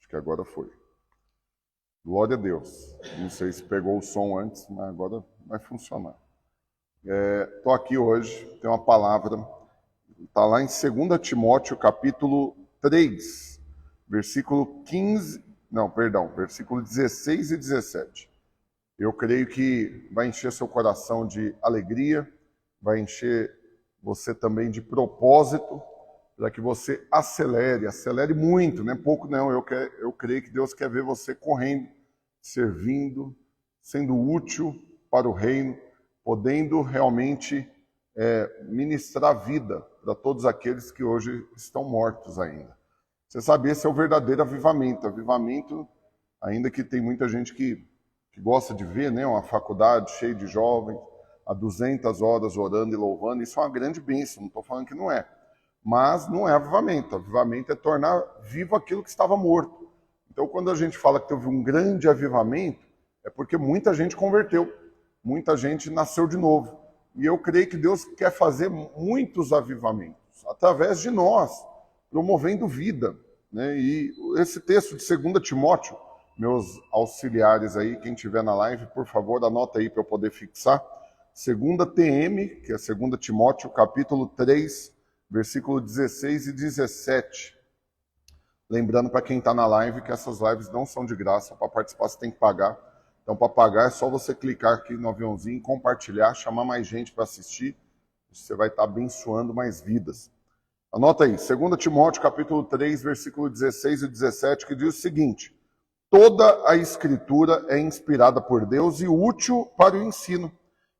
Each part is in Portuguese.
Acho que agora foi. Glória a Deus. Não sei se pegou o som antes, mas agora vai funcionar. Estou aqui hoje, tem uma palavra, está lá em 2 Timóteo, capítulo 3, versículo 15, não, perdão, versículo 16 e 17. Eu creio que vai encher seu coração de alegria, vai encher você também de propósito, para que você acelere muito, não é pouco não, eu creio que Deus quer ver você correndo, servindo, sendo útil para o reino, podendo realmente ministrar vida para todos aqueles que hoje estão mortos ainda. Você sabe, esse é o verdadeiro avivamento. Avivamento, ainda que tem muita gente que gosta de ver, né, uma faculdade cheia de jovens, há 200 horas orando e louvando, isso é uma grande bênção, não estou falando que não é. Mas não é avivamento. Avivamento é tornar vivo aquilo que estava morto. Então, quando a gente fala que teve um grande avivamento, é porque muita gente converteu, muita gente nasceu de novo. E eu creio que Deus quer fazer muitos avivamentos, através de nós, promovendo vida. Né? E esse texto de 2 Timóteo, meus auxiliares aí, quem estiver na live, por favor, anota aí para eu poder fixar. 2 TM, que é 2 Timóteo, capítulo 3, versículo 16 e 17. Lembrando para quem está na live que essas lives não são de graça, para participar você tem que pagar. Então, para pagar é só você clicar aqui no aviãozinho, compartilhar, chamar mais gente para assistir. Você vai estar abençoando mais vidas. Anota aí, 2 Timóteo, capítulo 3, versículo 16 e 17, que diz o seguinte: toda a escritura é inspirada por Deus e útil para o ensino,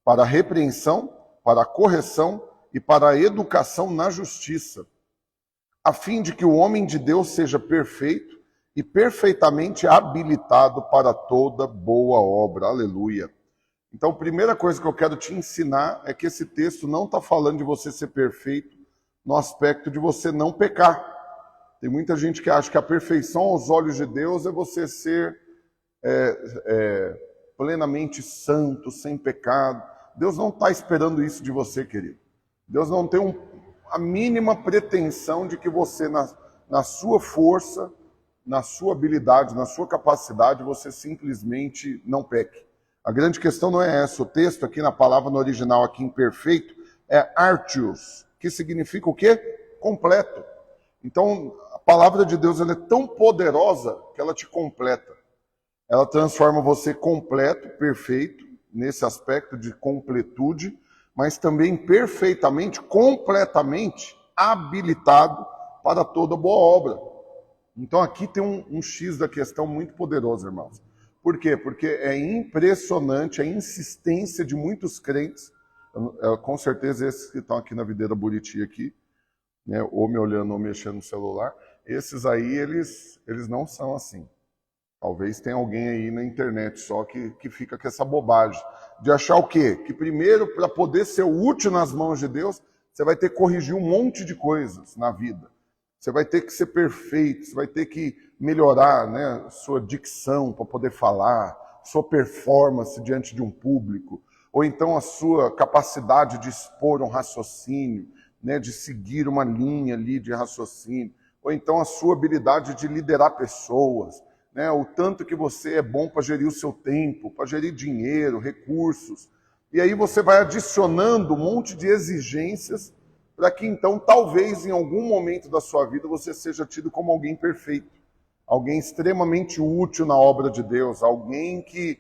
para a repreensão, para a correção e para a educação na justiça, a fim de que o homem de Deus seja perfeito e perfeitamente habilitado para toda boa obra. Aleluia. Então, a primeira coisa que eu quero te ensinar é que esse texto não está falando de você ser perfeito no aspecto de você não pecar. Tem muita gente que acha que a perfeição aos olhos de Deus é você ser plenamente santo, sem pecado. Deus não está esperando isso de você, querido. Deus não tem a mínima pretensão de que você, na sua força, na sua habilidade, na sua capacidade, você simplesmente não peque. A grande questão não é essa. O texto aqui na palavra no original, aqui imperfeito, é artios, que significa o quê? Completo. Então, a palavra de Deus ela é tão poderosa que ela te completa. Ela transforma você completo, perfeito, nesse aspecto de completude, mas também perfeitamente, completamente habilitado para toda boa obra. Então aqui tem um X da questão muito poderoso, irmãos. Por quê? Porque é impressionante a insistência de muitos crentes, com certeza esses que estão aqui na videira Buriti aqui, né, ou me olhando ou mexendo no celular, esses aí, eles não são assim. Talvez tenha alguém aí na internet só que fica com essa bobagem. De achar o quê? Que primeiro, para poder ser útil nas mãos de Deus, você vai ter que corrigir um monte de coisas na vida. Você vai ter que ser perfeito, você vai ter que melhorar, né, sua dicção para poder falar, sua performance diante de um público, ou então a sua capacidade de expor um raciocínio, né, de seguir uma linha ali de raciocínio, ou então a sua habilidade de liderar pessoas, né, o tanto que você é bom para gerir o seu tempo, para gerir dinheiro, recursos. E aí você vai adicionando um monte de exigências para que então, talvez, em algum momento da sua vida, você seja tido como alguém perfeito, alguém extremamente útil na obra de Deus, alguém que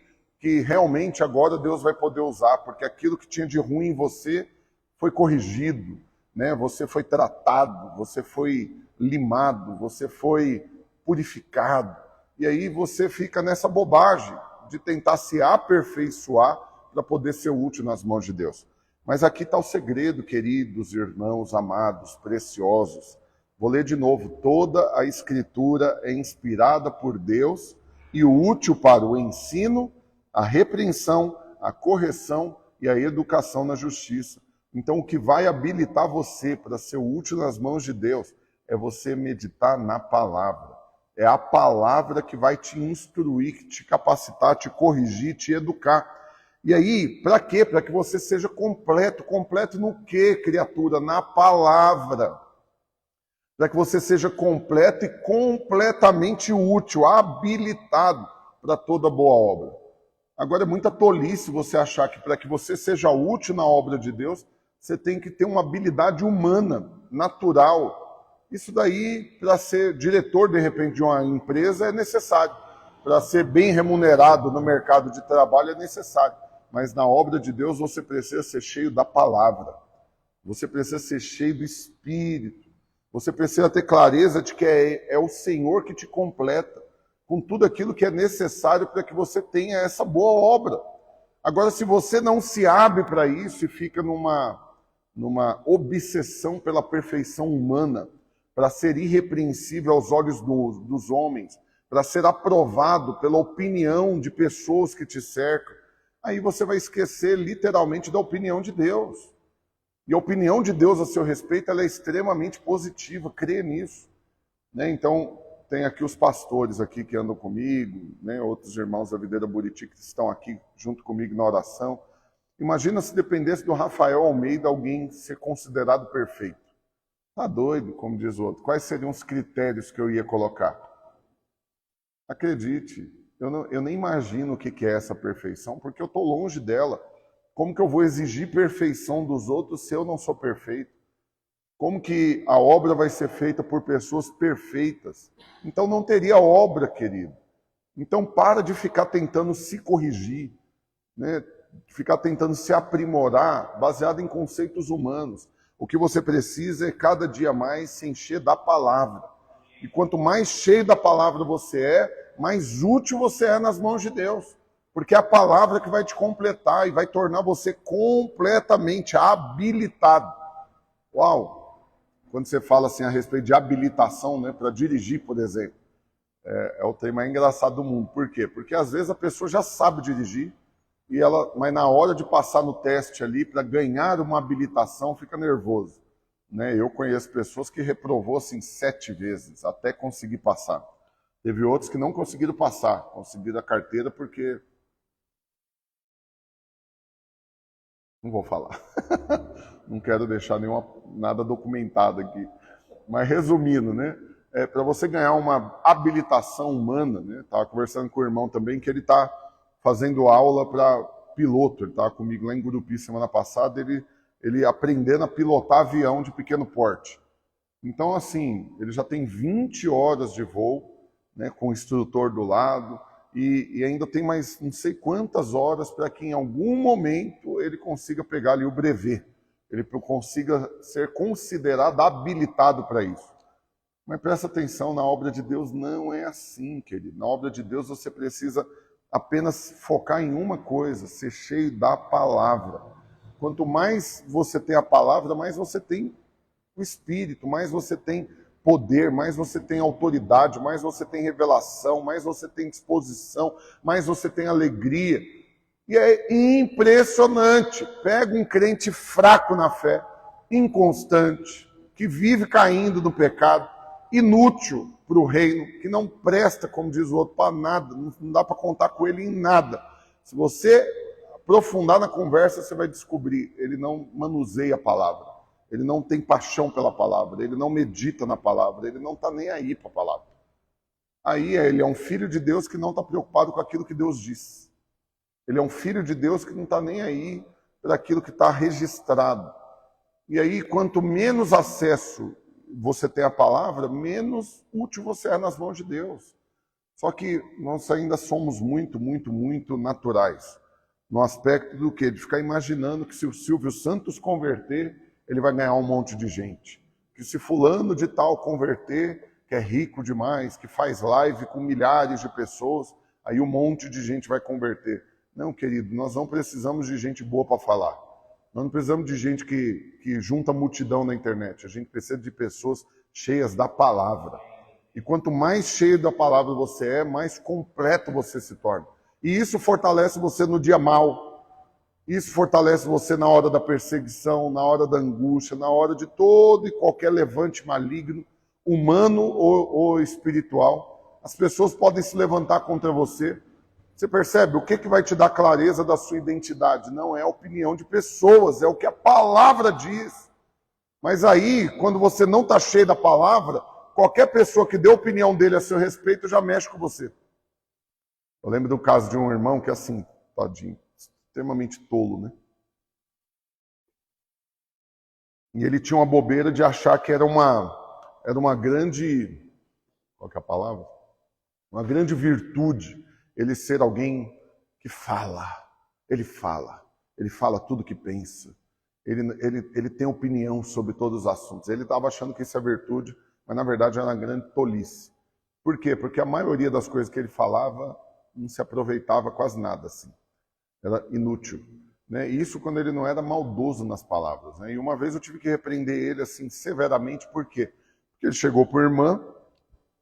realmente agora Deus vai poder usar, porque aquilo que tinha de ruim em você foi corrigido, né? Você foi tratado, você foi limado, você foi purificado. E aí você fica nessa bobagem de tentar se aperfeiçoar para poder ser útil nas mãos de Deus. Mas aqui está o segredo, queridos irmãos, amados, preciosos. Vou ler de novo. Toda a Escritura é inspirada por Deus e útil para o ensino, a repreensão, a correção e a educação na justiça. Então, o que vai habilitar você para ser útil nas mãos de Deus é você meditar na palavra. É a palavra que vai te instruir, te capacitar, te corrigir, te educar. E aí, para quê? Para que você seja completo. Completo no quê, criatura? Na palavra. para que você seja completo e completamente útil, habilitado para toda boa obra. Agora, é muita tolice você achar que para que você seja útil na obra de Deus, você tem que ter uma habilidade humana, natural. Isso daí, para ser diretor, de repente, de uma empresa, é necessário. Para ser bem remunerado no mercado de trabalho, é necessário. Mas na obra de Deus, você precisa ser cheio da palavra. Você precisa ser cheio do Espírito. Você precisa ter clareza de que é o Senhor que te completa com tudo aquilo que é necessário para que você tenha essa boa obra. Agora, se você não se abre para isso e fica numa obsessão pela perfeição humana, para ser irrepreensível aos olhos dos homens, para ser aprovado pela opinião de pessoas que te cercam, aí você vai esquecer literalmente da opinião de Deus. E a opinião de Deus a seu respeito, ela é extremamente positiva, crê nisso. Né? Então, tem aqui os pastores aqui que andam comigo, né? Outros irmãos da Videira Buriti que estão aqui junto comigo na oração. Imagina se dependesse do Rafael Almeida alguém ser considerado perfeito. Tá doido, como diz o outro. Quais seriam os critérios que eu ia colocar? Acredite, eu nem imagino o que é essa perfeição, porque eu estou longe dela. Como que eu vou exigir perfeição dos outros se eu não sou perfeito? Como que a obra vai ser feita por pessoas perfeitas? Então não teria obra, querido. Então para de ficar tentando se corrigir, né? Ficar tentando se aprimorar baseado em conceitos humanos. O que você precisa é cada dia mais se encher da palavra. E quanto mais cheio da palavra você é, mais útil você é nas mãos de Deus. Porque é a palavra que vai te completar e vai tornar você completamente habilitado. Uau! Quando você fala assim a respeito de habilitação, né, para dirigir, por exemplo, é o trem mais engraçado do mundo. Por quê? Porque às vezes a pessoa já sabe dirigir, mas na hora de passar no teste ali, para ganhar uma habilitação, fica nervoso. Né? Eu conheço pessoas que reprovou assim 7 vezes, até conseguir passar. Teve outros que não conseguiram passar, conseguiram a carteira porque... Não vou falar. Não quero deixar nada documentado aqui. Mas resumindo, né? Para você ganhar uma habilitação humana, né? Estava conversando com o irmão também, que ele está fazendo aula para piloto. Ele estava comigo lá em Gurupi semana passada, ele aprendendo a pilotar avião de pequeno porte. Então, assim, ele já tem 20 horas de voo, né, com o instrutor do lado, e ainda tem mais não sei quantas horas para que em algum momento ele consiga pegar ali o brevet. Ele consiga ser considerado habilitado para isso. Mas presta atenção, na obra de Deus não é assim, querido. Na obra de Deus você precisa apenas focar em uma coisa, ser cheio da palavra. Quanto mais você tem a palavra, mais você tem o Espírito, mais você tem poder, mais você tem autoridade, mais você tem revelação, mais você tem disposição, mais você tem alegria. E é impressionante. Pega um crente fraco na fé, inconstante, que vive caindo no pecado, inútil para o reino, que não presta, como diz o outro, para nada, não dá para contar com ele em nada. Se você aprofundar na conversa, você vai descobrir, ele não manuseia a palavra, ele não tem paixão pela palavra, ele não medita na palavra, ele não está nem aí para a palavra. Aí ele é um filho de Deus que não está preocupado com aquilo que Deus diz. Ele é um filho de Deus que não está nem aí para aquilo que está registrado. E aí, quanto menos acesso você tem à palavra, menos útil você é nas mãos de Deus. Só que nós ainda somos muito, muito, muito naturais. No aspecto do quê? De ficar imaginando que se o Silvio Santos converter, ele vai ganhar um monte de gente. Que se fulano de tal converter, que é rico demais, que faz live com milhares de pessoas, aí um monte de gente vai converter. Não, querido, nós não precisamos de gente boa para falar. Nós não precisamos de gente que junta multidão na internet. A gente precisa de pessoas cheias da palavra. E quanto mais cheio da palavra você é, mais completo você se torna. E isso fortalece você no dia mau. Isso fortalece você na hora da perseguição, na hora da angústia, na hora de todo e qualquer levante maligno, humano ou espiritual. As pessoas podem se levantar contra você. Você percebe? O que vai te dar clareza da sua identidade? Não é a opinião de pessoas, é o que a palavra diz. Mas aí, quando você não está cheio da palavra, qualquer pessoa que dê opinião dele a seu respeito já mexe com você. Eu lembro do caso de um irmão que, assim, tadinho, extremamente tolo, né? E ele tinha uma bobeira de achar que era uma grande, qual que é a palavra? Uma grande virtude ele ser alguém que fala. Ele fala tudo que pensa. Ele tem opinião sobre todos os assuntos. Ele estava achando que isso é virtude, mas na verdade era uma grande tolice. Por quê? Porque a maioria das coisas que ele falava não se aproveitava quase nada, assim. Era inútil. Né? Isso quando ele não era maldoso nas palavras. Né? E uma vez eu tive que repreender ele assim severamente, por quê? Porque ele chegou para a irmã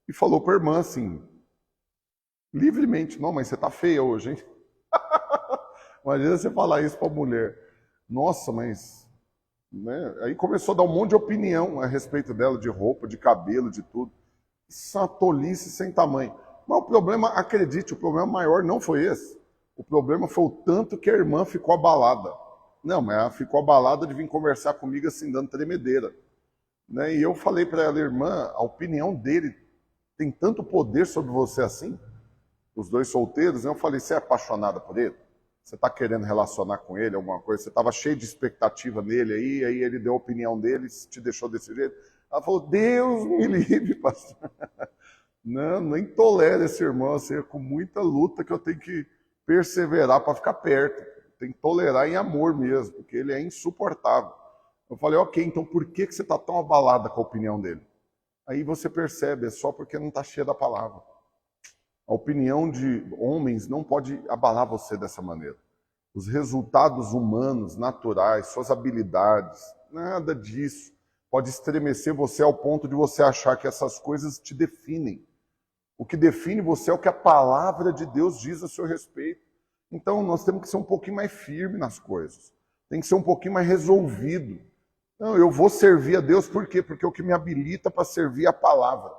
e falou para a irmã assim, livremente, não, mas você está feia hoje, hein? Imagina você falar isso para a mulher. Nossa, mas... Né? Aí começou a dar um monte de opinião a respeito dela, de roupa, de cabelo, de tudo. Isso é uma tolice sem tamanho. Mas o problema, acredite, o problema maior não foi esse. O problema foi o tanto que a irmã ficou abalada. Não, mas ela ficou abalada de vir conversar comigo assim, dando tremedeira. Né? E eu falei para ela, irmã, a opinião dele tem tanto poder sobre você assim? Os dois solteiros, né? Eu falei, você é apaixonada por ele? Você está querendo relacionar com ele, alguma coisa? Você estava cheio de expectativa nele aí ele deu a opinião dele, te deixou desse jeito? Ela falou, Deus me livre, pastor. Não, nem tolero esse irmão, assim, é com muita luta que eu tenho que perseverar para ficar perto. Tem que tolerar em amor mesmo, porque ele é insuportável. Eu falei, ok, então por que você está tão abalada com a opinião dele? Aí você percebe, é só porque não está cheia da palavra. A opinião de homens não pode abalar você dessa maneira. Os resultados humanos, naturais, suas habilidades, nada disso pode estremecer você ao ponto de você achar que essas coisas te definem. O que define você é o que a palavra de Deus diz a seu respeito. Então nós temos que ser um pouquinho mais firme nas coisas. Tem que ser um pouquinho mais resolvido. Não, eu vou servir a Deus por quê? Porque é o que me habilita para servir a palavra.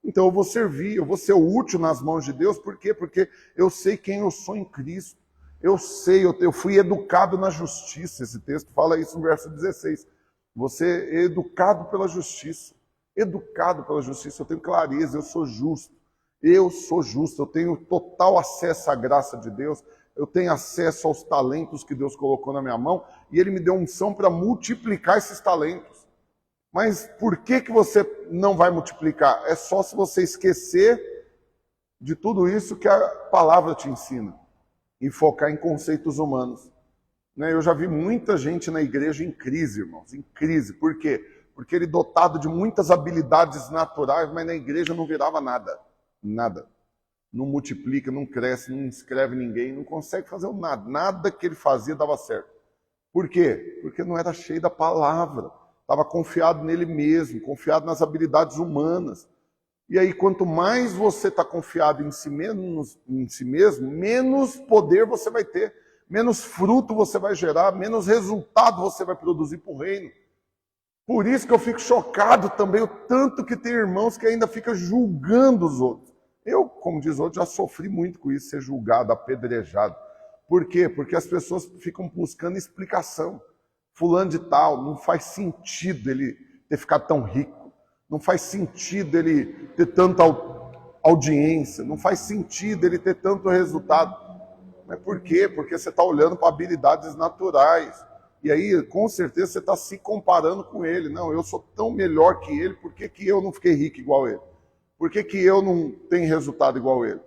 Então eu vou servir, eu vou ser útil nas mãos de Deus, por quê? Porque eu sei quem eu sou em Cristo. Eu sei, eu fui educado na justiça. Esse texto fala isso no verso 16. Você é educado pela justiça. Educado pela justiça, eu tenho clareza, eu sou justo. Eu sou justo, eu tenho total acesso à graça de Deus, eu tenho acesso aos talentos que Deus colocou na minha mão, e Ele me deu unção para multiplicar esses talentos. Mas por que você não vai multiplicar? É só se você esquecer de tudo isso que a palavra te ensina e focar em conceitos humanos. Eu já vi muita gente na igreja em crise, irmãos, em crise. Por quê? Porque ele dotado de muitas habilidades naturais, mas na igreja não virava nada. Nada. Não multiplica, não cresce, não inscreve ninguém, não consegue fazer nada. Nada que ele fazia dava certo. Por quê? Porque não era cheio da palavra. Estava confiado nele mesmo, confiado nas habilidades humanas. E aí, quanto mais você está confiado em si mesmo, menos poder você vai ter, menos fruto você vai gerar, menos resultado você vai produzir para o reino. Por isso que eu fico chocado também o tanto que tem irmãos que ainda ficam julgando os outros. Eu, como diz o outro, já sofri muito com isso, ser julgado, apedrejado. Por quê? Porque as pessoas ficam buscando explicação. Fulano de tal, não faz sentido ele ter ficado tão rico. Não faz sentido ele ter tanta audiência. Não faz sentido ele ter tanto resultado. Mas por quê? Porque você está olhando para habilidades naturais. E aí, com certeza, você está se comparando com ele. Não, eu sou tão melhor que ele, por que eu não fiquei rico igual ele? Por que eu não tenho resultado igual ele?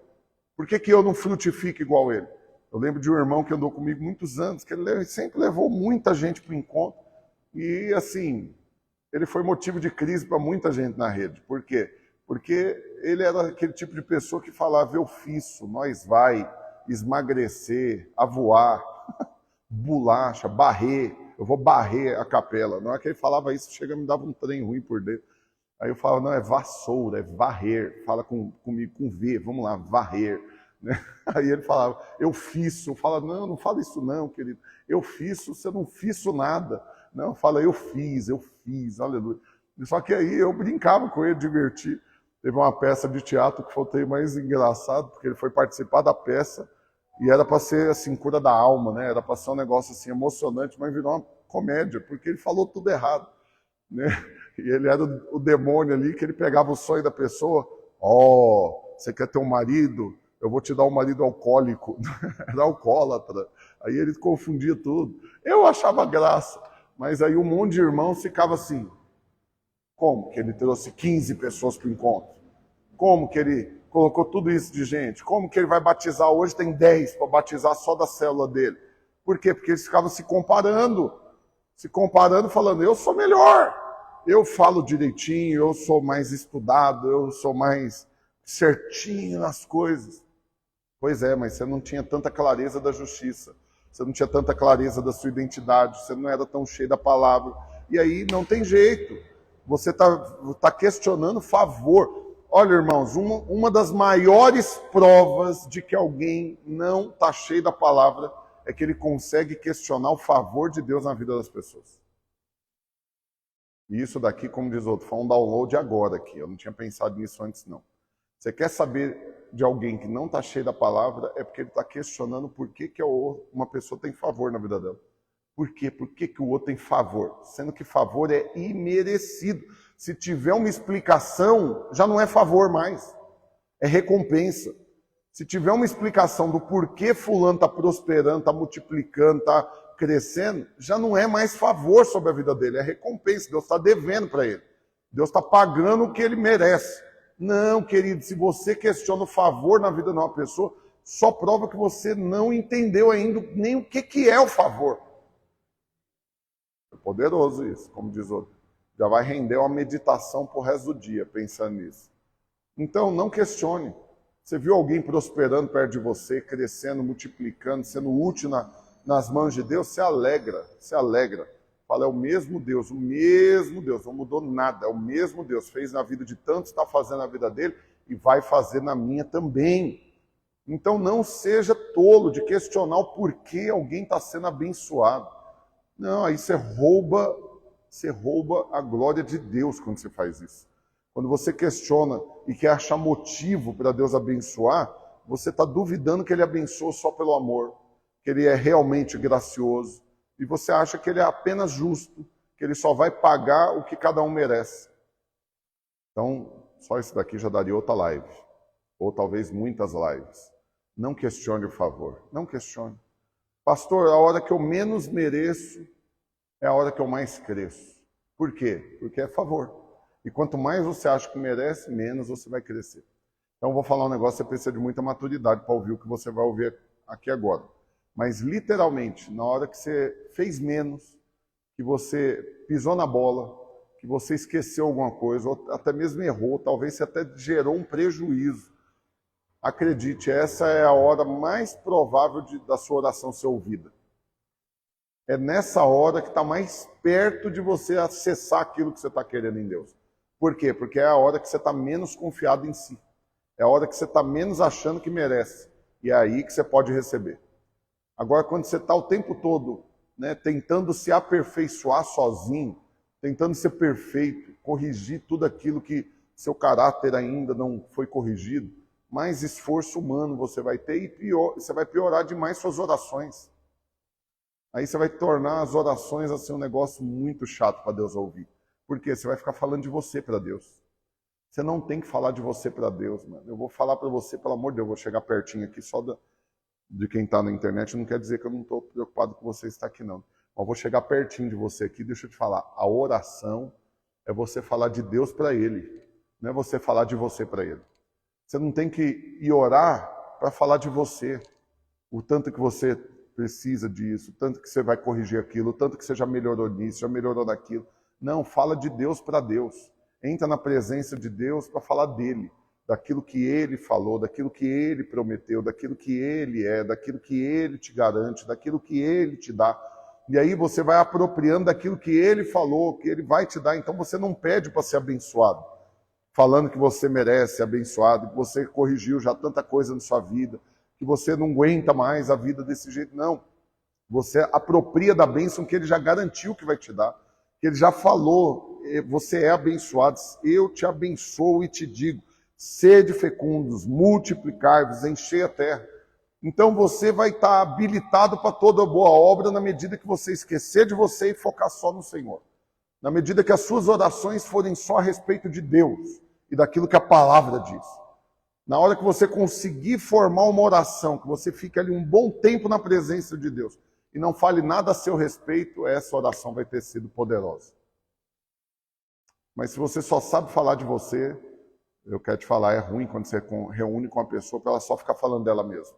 Por que eu não frutifico igual ele? Eu lembro de um irmão que andou comigo muitos anos, que ele sempre levou muita gente para o encontro. E, assim, ele foi motivo de crise para muita gente na rede. Por quê? Porque ele era aquele tipo de pessoa que falava, eu fiço, nós vai, esmagrecer, avoar, bolacha, barrer, eu vou barrer a capela. Na hora que ele falava isso, chega me dava um trem ruim por dentro. Aí eu falava, não, é vassoura, é varrer, fala comigo com V, vamos lá, varrer. Né? Aí ele falava, eu fiz, eu falava, não fala isso não, querido, eu fiz, você não fiz nada. Não, fala, eu fiz, aleluia. Só que aí eu brincava com ele, diverti. Teve uma peça de teatro que foi o trem mais engraçado, porque ele foi participar da peça, e era para ser assim, cura da alma, né? Era para ser um negócio assim emocionante, mas virou uma comédia, porque ele falou tudo errado. né? E ele era o demônio ali, que ele pegava o sonho da pessoa. Ó, você quer ter um marido? Eu vou te dar um marido alcoólico. Era alcoólatra. Aí ele confundia tudo. Eu achava graça. Mas aí um monte de irmãos ficava assim. Como que ele trouxe 15 pessoas para o encontro? Como que ele colocou tudo isso de gente? Como que ele vai batizar hoje? Tem 10 para batizar só da célula dele. Por quê? Porque eles ficavam se comparando, falando, eu sou melhor. Eu falo direitinho, eu sou mais estudado, eu sou mais certinho nas coisas. Pois é, mas você não tinha tanta clareza da justiça. Você não tinha tanta clareza da sua identidade. Você não era tão cheio da palavra. E aí não tem jeito. Você tá questionando favor. Olha, irmãos, uma das maiores provas de que alguém não está cheio da palavra é que ele consegue questionar o favor de Deus na vida das pessoas. E isso daqui, como diz outro, foi um download agora aqui. Eu não tinha pensado nisso antes, não. Você quer saber de alguém que não está cheio da palavra, é porque ele está questionando por que uma pessoa tem favor na vida dela. Por quê? Por que o outro tem favor? Sendo que favor é imerecido. Se tiver uma explicação, já não é favor mais. É recompensa. Se tiver uma explicação do porquê fulano está prosperando, está multiplicando, está crescendo, já não é mais favor sobre a vida dele, é recompensa. Deus está devendo para ele. Deus está pagando o que ele merece. Não, querido, se você questiona o favor na vida de uma pessoa, só prova que você não entendeu ainda nem o que é o favor. É poderoso isso, como diz outro. Já vai render uma meditação pro resto do dia, pensando nisso. Então, não questione. Você viu alguém prosperando perto de você, crescendo, multiplicando, sendo útil nas mãos de Deus, se alegra. Fala, é o mesmo Deus, não mudou nada, é o mesmo Deus, fez na vida de tantos, está fazendo na vida dele e vai fazer na minha também. Então não seja tolo de questionar o porquê alguém está sendo abençoado. Não, aí você rouba a glória de Deus quando você faz isso. Quando você questiona e quer achar motivo para Deus abençoar, você está duvidando que ele abençoa só pelo amor, que ele é realmente gracioso, e você acha que ele é apenas justo, que ele só vai pagar o que cada um merece. Então, só isso daqui já daria outra live, ou talvez muitas lives. Não questione o favor, não questione. Pastor, a hora que eu menos mereço é a hora que eu mais cresço. Por quê? Porque é favor. E quanto mais você acha que merece, menos você vai crescer. Então eu vou falar um negócio, você precisa de muita maturidade para ouvir o que você vai ouvir aqui agora. Mas literalmente, na hora que você fez menos, que você pisou na bola, que você esqueceu alguma coisa, ou até mesmo errou, talvez você até gerou um prejuízo. Acredite, essa é a hora mais provável da sua oração ser ouvida. É nessa hora que está mais perto de você acessar aquilo que você está querendo em Deus. Por quê? Porque é a hora que você está menos confiado em si. É a hora que você está menos achando que merece. E é aí que você pode receber. Agora, quando você está o tempo todo, né, tentando se aperfeiçoar sozinho, tentando ser perfeito, corrigir tudo aquilo que seu caráter ainda não foi corrigido, mais esforço humano você vai ter e você vai piorar demais suas orações. Aí você vai tornar as orações assim um negócio muito chato para Deus ouvir. Por quê? Você vai ficar falando de você para Deus. Você não tem que falar de você para Deus, mano. Eu vou falar para você, pelo amor de Deus, eu vou chegar pertinho aqui só de quem está na internet. Não quer dizer que eu não estou preocupado com você estar aqui, não. Eu vou chegar pertinho de você aqui, deixa eu te falar. A oração é você falar de Deus para Ele. Não é você falar de você para Ele. Você não tem que ir orar para falar de você. O tanto que você precisa disso, o tanto que você vai corrigir aquilo, o tanto que você já melhorou nisso, já melhorou naquilo. Não, fala de Deus para Deus. Entra na presença de Deus para falar dele, daquilo que ele falou, daquilo que ele prometeu, daquilo que ele é, daquilo que ele te garante, daquilo que ele te dá. E aí você vai apropriando daquilo que ele falou, que ele vai te dar. Então você não pede para ser abençoado, falando que você merece ser abençoado, que você corrigiu já tanta coisa na sua vida, que você não aguenta mais a vida desse jeito. Não. Você apropria da bênção que ele já garantiu que vai te dar, que ele já falou, você é abençoado. Eu te abençoo e te digo, sede fecundos, multiplicai-vos, enchei a terra. Então você vai estar habilitado para toda boa obra na medida que você esquecer de você e focar só no Senhor. Na medida que as suas orações forem só a respeito de Deus e daquilo que a palavra diz. Na hora que você conseguir formar uma oração, que você fique ali um bom tempo na presença de Deus e não fale nada a seu respeito, essa oração vai ter sido poderosa. Mas se você só sabe falar de você, eu quero te falar, é ruim quando você reúne com uma pessoa para ela só ficar falando dela mesma.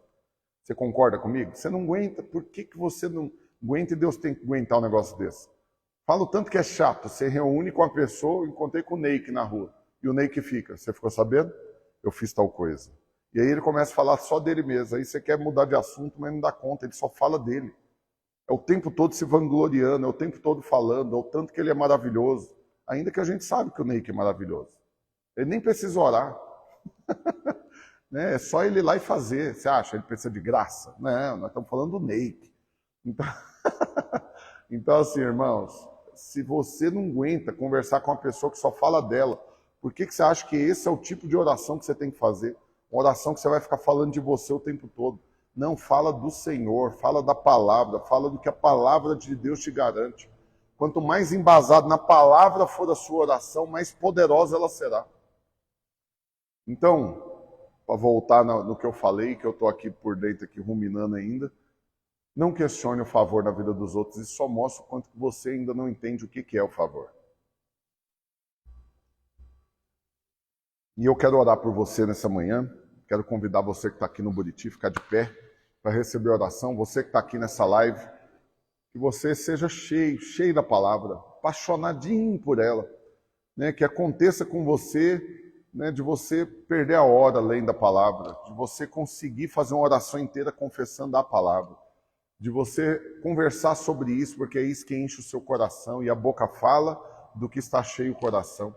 Você concorda comigo? Você não aguenta, por que você não aguenta e Deus tem que aguentar um negócio desse? Fala o tanto que é chato, você reúne com a pessoa, eu encontrei com o Neik na rua, e o Neik fica, você ficou sabendo? Eu fiz tal coisa. E aí ele começa a falar só dele mesmo, aí você quer mudar de assunto, mas não dá conta, ele só fala dele. É o tempo todo se vangloriando, é o tempo todo falando, é o tanto que ele é maravilhoso, ainda que a gente sabe que o Neik é maravilhoso. Ele nem precisa orar. Né? É só ele ir lá e fazer. Você acha? Ele precisa de graça? Não, nós estamos falando do Neik. Então, então, assim, irmãos, se você não aguenta conversar com uma pessoa que só fala dela, por que você acha que esse é o tipo de oração que você tem que fazer? Uma oração que você vai ficar falando de você o tempo todo. Não, fala do Senhor, fala da palavra, fala do que a palavra de Deus te garante. Quanto mais embasado na palavra for a sua oração, mais poderosa ela será. Então, para voltar no que eu falei, que eu estou aqui por dentro, aqui ruminando ainda, não questione o favor na vida dos outros, isso só mostra o quanto você ainda não entende o que é o favor. E eu quero orar por você nessa manhã, quero convidar você que está aqui no Buriti, ficar de pé, para receber oração, você que está aqui nessa live, que você seja cheio da palavra, apaixonadinho por ela, né? Que aconteça com você, né, de você perder a hora além da palavra, de você conseguir fazer uma oração inteira confessando a palavra, de você conversar sobre isso, porque é isso que enche o seu coração, e a boca fala do que está cheio o coração.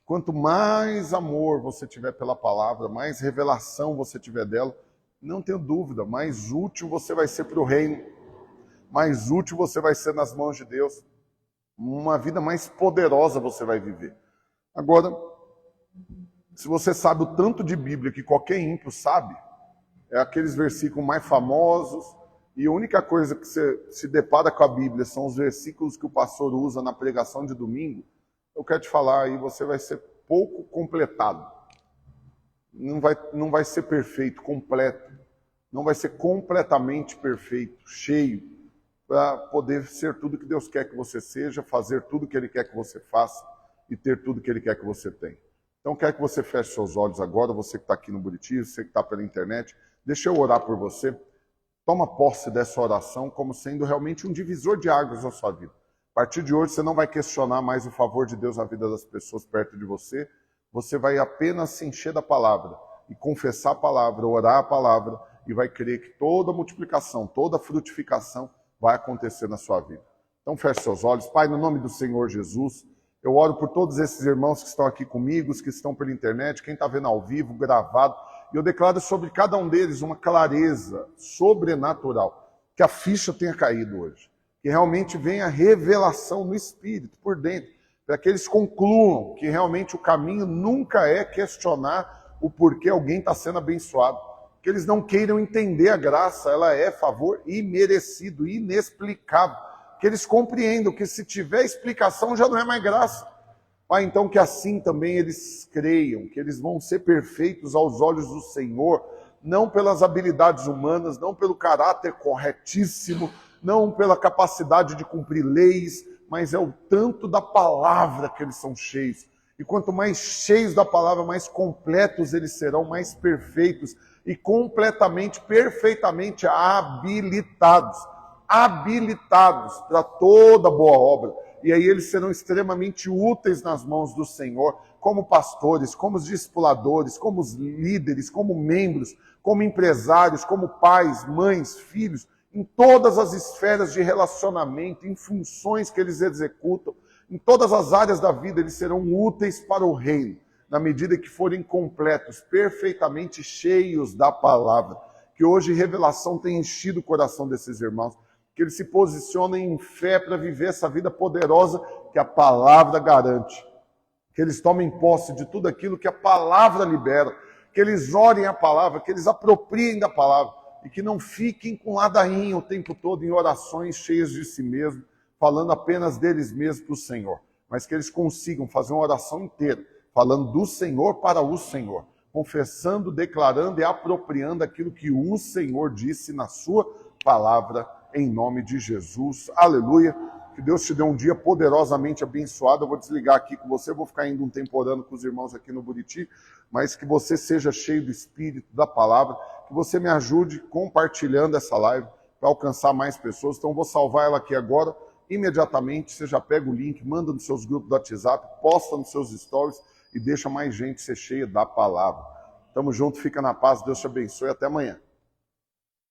Quanto mais amor você tiver pela palavra, mais revelação você tiver dela, não tenho dúvida, mais útil você vai ser para o reino, mais útil você vai ser nas mãos de Deus, uma vida mais poderosa você vai viver. Agora, se você sabe o tanto de Bíblia que qualquer ímpio sabe, é aqueles versículos mais famosos, e a única coisa que você se depara com a Bíblia são os versículos que o pastor usa na pregação de domingo, eu quero te falar aí, você vai ser pouco completado. Não vai ser perfeito, completo. Não vai ser completamente perfeito, cheio, para poder ser tudo que Deus quer que você seja, fazer tudo que Ele quer que você faça e ter tudo que Ele quer que você tenha. Então, quero que você feche seus olhos agora, você que está aqui no Buriti, você que está pela internet, deixa eu orar por você. Toma posse dessa oração como sendo realmente um divisor de águas na sua vida. A partir de hoje, você não vai questionar mais o favor de Deus na vida das pessoas perto de você. Você vai apenas se encher da palavra e confessar a palavra, orar a palavra, e vai crer que toda multiplicação, toda frutificação vai acontecer na sua vida. Então, feche seus olhos. Pai, no nome do Senhor Jesus, eu oro por todos esses irmãos que estão aqui comigo, os que estão pela internet, quem está vendo ao vivo, gravado, e eu declaro sobre cada um deles uma clareza sobrenatural, que a ficha tenha caído hoje, que realmente venha revelação no Espírito, por dentro, para que eles concluam que realmente o caminho nunca é questionar o porquê alguém está sendo abençoado, que eles não queiram entender a graça, ela é favor imerecido, inexplicável, que eles compreendam que se tiver explicação já não é mais graça. Pai, então que assim também eles creiam, que eles vão ser perfeitos aos olhos do Senhor, não pelas habilidades humanas, não pelo caráter corretíssimo, não pela capacidade de cumprir leis, mas é o tanto da palavra que eles são cheios. E quanto mais cheios da palavra, mais completos eles serão, mais perfeitos e completamente, perfeitamente habilitados para toda boa obra. E aí eles serão extremamente úteis nas mãos do Senhor, como pastores, como discipuladores, como líderes, como membros, como empresários, como pais, mães, filhos, em todas as esferas de relacionamento, em funções que eles executam, em todas as áreas da vida eles serão úteis para o reino, na medida que forem completos, perfeitamente cheios da palavra. Que hoje revelação tenha enchido o coração desses irmãos, que eles se posicionem em fé para viver essa vida poderosa que a palavra garante. Que eles tomem posse de tudo aquilo que a palavra libera, que eles orem a palavra, que eles apropriem da palavra e que não fiquem com ladainha o tempo todo em orações cheias de si mesmo, falando apenas deles mesmos para o Senhor. mas que eles consigam fazer uma oração inteira, falando do Senhor para o Senhor, confessando, declarando e apropriando aquilo que o Senhor disse na sua palavra, em nome de Jesus. Aleluia. Que Deus te dê um dia poderosamente abençoado. Eu vou desligar aqui com você, vou ficar indo um tempo orando com os irmãos aqui no Buriti, mas que você seja cheio do Espírito, da palavra, que você me ajude compartilhando essa live para alcançar mais pessoas. Então eu vou salvar ela aqui agora, imediatamente. Você já pega o link, manda nos seus grupos do WhatsApp, posta nos seus stories e deixa mais gente ser cheia da palavra. Tamo junto, fica na paz, Deus te abençoe, até amanhã.